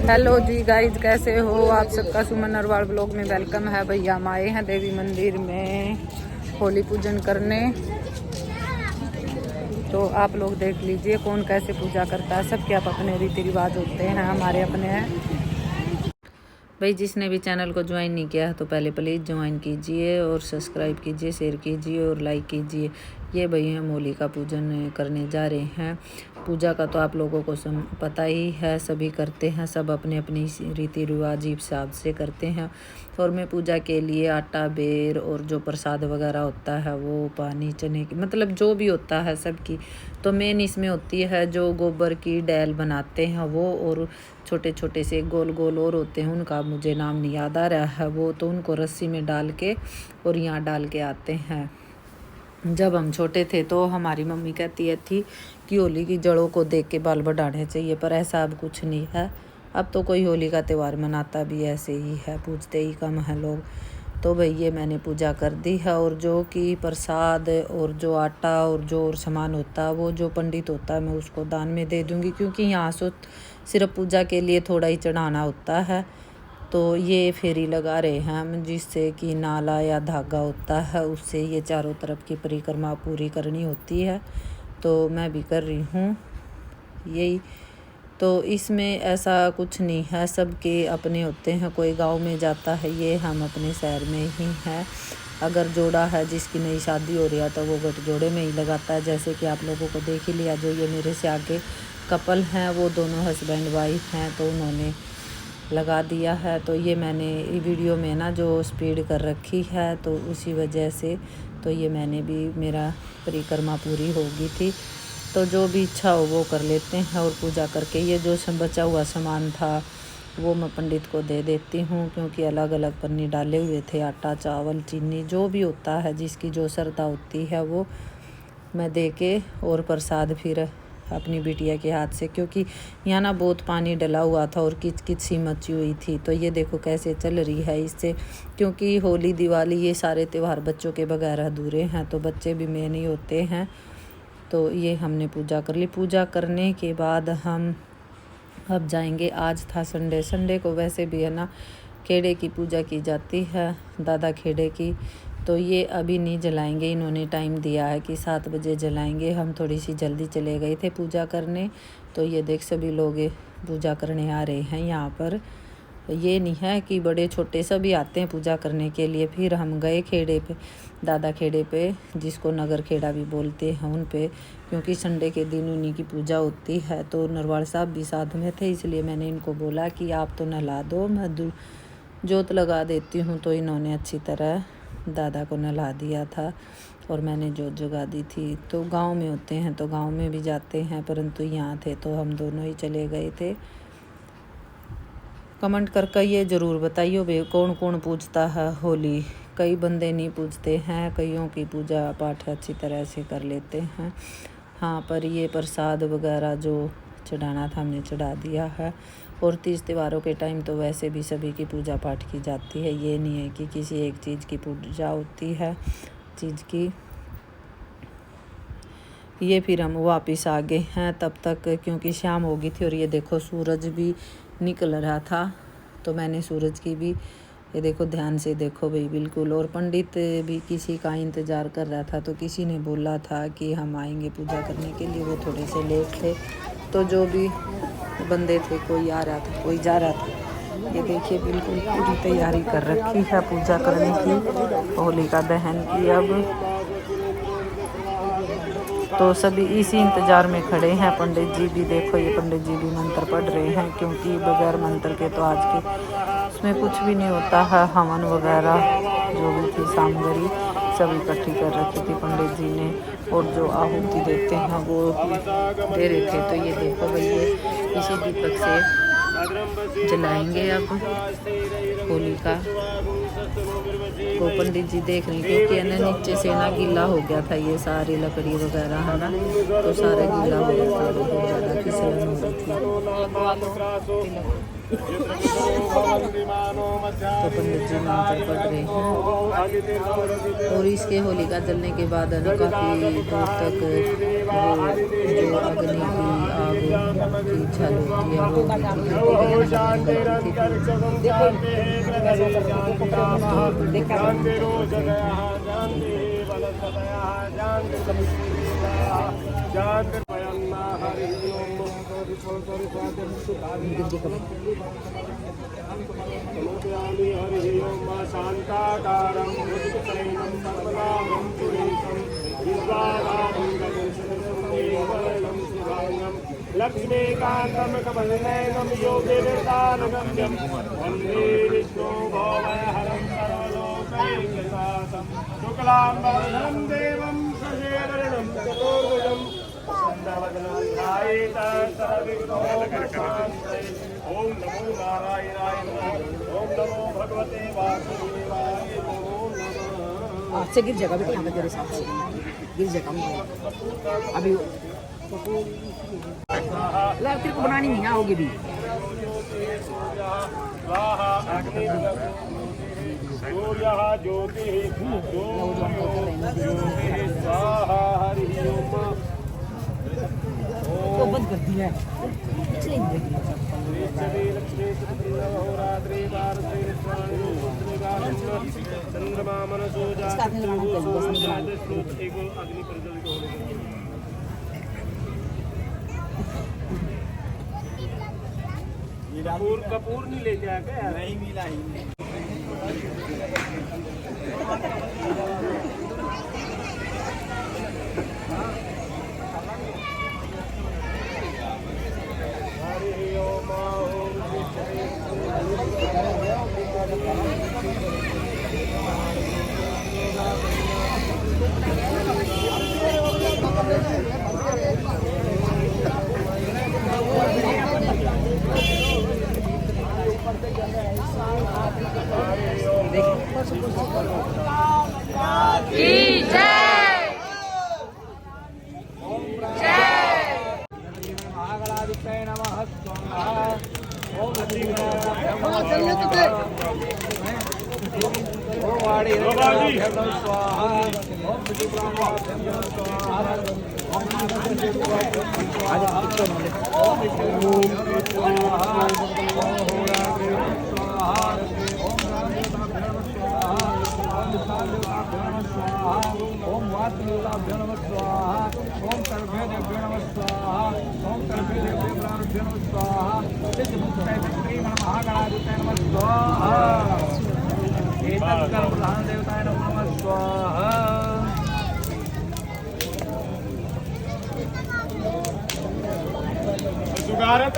Hello जी guys, कैसे हो आप सबका सुमन अरवाल ब्लॉग में वेलकम है। भैया हम आए हैं देवी मंदिर में होली पूजन करने। तो आप लोग देख लीजिए कौन कैसे पूजा करता है। सबके अपने रीति रिवाज होते हैं, हमारे अपने हैं। भाई जिसने भी चैनल को ज्वाइन नहीं किया है तो पहले प्लीज़ ज्वाइन कीजिए और सब्सक्राइब कीजिए, शेयर कीजिए और लाइक कीजिए। ये भाई हम होली का पूजन करने जा रहे हैं। पूजा का तो आप लोगों को पता ही है, सभी करते हैं, सब अपने अपनी रीति रिवाज हिसाब से करते हैं। और मैं पूजा के लिए आटा, बेर और जो प्रसाद वगैरह होता है वो पानी, चने की, मतलब जो भी होता है सबकी। तो मेन इसमें होती है जो गोबर की डैल बनाते हैं वो, और छोटे छोटे से गोल गोल और होते हैं, उनका मुझे नाम नहीं याद आ रहा है वो। तो उनको रस्सी में डाल के और यहाँ डाल के आते हैं। जब हम छोटे थे तो हमारी मम्मी कहती है थी कि होली की जड़ों को देख के बाल बढ़ाने चाहिए, पर ऐसा अब कुछ नहीं है। अब तो कोई होली का त्यौहार मनाता भी ऐसे ही है, पूजते ही कम है लोग। तो भाई ये मैंने पूजा कर दी है, और जो कि प्रसाद और जो आटा और जो और सामान होता है वो जो पंडित होता है मैं उसको दान में दे दूँगी, क्योंकि यहाँ से सिर्फ पूजा के लिए थोड़ा ही चढ़ाना होता है। तो ये फेरी लगा रहे हैं हम, जिससे कि नाला या धागा होता है उससे ये चारों तरफ की परिक्रमा पूरी करनी होती है। तो मैं भी कर रही हूँ यही। तो इसमें ऐसा कुछ नहीं है, सबके अपने होते हैं। कोई गांव में जाता है, ये हम अपने शहर में ही हैं। अगर जोड़ा है जिसकी नई शादी हो रही है तो वो गठ जोड़े में ही लगाता है। जैसे कि आप लोगों को देख ही लिया, जो ये मेरे से आगे कपल हैं वो दोनों हस्बैंड वाइफ हैं, तो उन्होंने लगा दिया है। तो ये मैंने वीडियो में ना जो स्पीड कर रखी है तो उसी वजह से, तो ये मैंने भी, मेरा परिक्रमा पूरी होगी थी। तो जो भी इच्छा हो वो कर लेते हैं। और पूजा करके ये जो बचा हुआ सामान था वो मैं पंडित को दे देती हूँ, क्योंकि अलग अलग पन्नी डाले हुए थे, आटा, चावल, चीनी, जो भी होता है जिसकी जो श्रद्धा होती है वो मैं दे के, और प्रसाद फिर अपनी बिटिया के हाथ से, क्योंकि यहाँ ना बहुत पानी डला हुआ था और किच किच सी मची हुई थी। तो ये देखो कैसे चल रही है इससे, क्योंकि होली, दिवाली, ये सारे त्यौहार बच्चों के बगैर अधूरे हैं, तो बच्चे भी मेन ही होते हैं। तो ये हमने पूजा कर ली। पूजा करने के बाद हम अब जाएंगे, आज था संडे, संडे को वैसे भी है ना खेड़े की पूजा की जाती है, दादा खेड़े की। तो ये अभी नहीं जलाएंगे, इन्होंने टाइम दिया है कि 7 बजे जलाएंगे। हम थोड़ी सी जल्दी चले गए थे पूजा करने। तो ये देख सभी लोग पूजा करने आ रहे हैं यहाँ पर। ये नहीं है कि बड़े छोटे सभी आते हैं पूजा करने के लिए। फिर हम गए खेड़े पे, दादा खेड़े पे, जिसको नगर खेड़ा भी बोलते हैं, उन पे, क्योंकि संडे के दिन उन्हीं की पूजा होती है। तो नरवाल साहब भी साथ में थे, इसलिए मैंने इनको बोला कि आप तो नहला दो, मैं जोत लगा देती हूँ। तो इन्होंने अच्छी तरह दादा को नहला दिया था और मैंने जोत जगा दी थी। तो गांव में होते हैं तो गांव में भी जाते हैं, परंतु यहाँ थे तो हम दोनों ही चले गए थे। कमेंट करके ये ज़रूर बताइए भाई कौन कौन पूजता है होली। कई बंदे नहीं पूजते हैं, कईयों की पूजा पाठ अच्छी तरह से कर लेते हैं। हाँ, पर ये प्रसाद वगैरह जो चढ़ाना था हमने चढ़ा दिया है। और तीज त्योहारों के टाइम तो वैसे भी सभी की पूजा पाठ की जाती है, ये नहीं है कि किसी एक चीज़ की पूजा होती है चीज़ की। ये फिर हम वापस आ गए हैं तब तक, क्योंकि शाम हो गई थी। और ये देखो सूरज भी निकल रहा था, तो मैंने सूरज की भी, ये देखो ध्यान से देखो भाई बिल्कुल। और पंडित भी किसी का इंतज़ार कर रहा था, तो किसी ने बोला था कि हम आएंगे पूजा करने के लिए, वो थोड़े से लेट थे। तो जो भी बंदे थे, कोई आ रहा था कोई जा रहा था। ये देखिए बिल्कुल पूरी तैयारी कर रखी है पूजा करने की, होली का दहन की। अब तो सभी इसी इंतज़ार में खड़े हैं। पंडित जी भी देखो, ये पंडित जी भी मंत्र पढ़ रहे हैं, क्योंकि बगैर मंत्र के तो आज के उसमें कुछ भी नहीं होता है। हवन वगैरह जो भी थी सामग्री सब इकट्ठी कर रखी थी पंडित जी ने, और जो आहुति देते हैं वो दे रहे थे। तो ये देखो भैया इसी दीपक से जलाएंगे अब होली का। तो पंडित जी देख रहे हैं, क्योंकि है ना नीचे से ना गीला हो गया था, ये सारी लकड़ी वगैरह है ना, तो सारा गीला हो गया था, बहुत ज़्यादा फिसलन हो रही थी। तो पंडित जी मंत्र पढ़ रहे हैं। और इसके होली का जलने के बाद है ना काफ़ी दूर तक वो जो अग्नि की आग इच्छा होती है वो शांताकारं भुजगशयनं सर्वदां सुरेशं विश्वाधारं गगनसदनं शुभांगं लक्ष्मीकान्तं कमलनयनं योगिनिर्दानगम्यं वन्दे विष्णु भवभयहरं सर्वलोकैकनाथं शुक्लाम्बरधरं देवं सशेखरणं चतुर्भुजं ओम नमो नारायणाय ओम नमो भगवते वासुदेवाय नमो नमः। से गिर जाएगा बेटा, यहाँ पे तेरे साथ से गिर जाएगा अभी। तेरे को बनानी नहीं आओगे भी। स्वाहा अग्नि सूर्यः ज्योतिः स्वाहा हरिः ओम। तो बंद कर दिया है। चंद्रमा मनसो अग्नि प्रज्वलित होने कपूर नहीं ले जाएगा नहीं मिला ही महागणाधिपतये नमः स्वाहा। ओम ओम वासुदेवाभ्यो नमः स्वाहा। ओम सर्वेदेभ्यो नमः स्वाहा। ओम सर्वेदेभ्यो नमः स्वाहा। सिद्धमुक्तैश्री महागणाधिपतये नमः स्वाहा। एतत् प्रधान देवताय नमः स्वाहा। सुगारत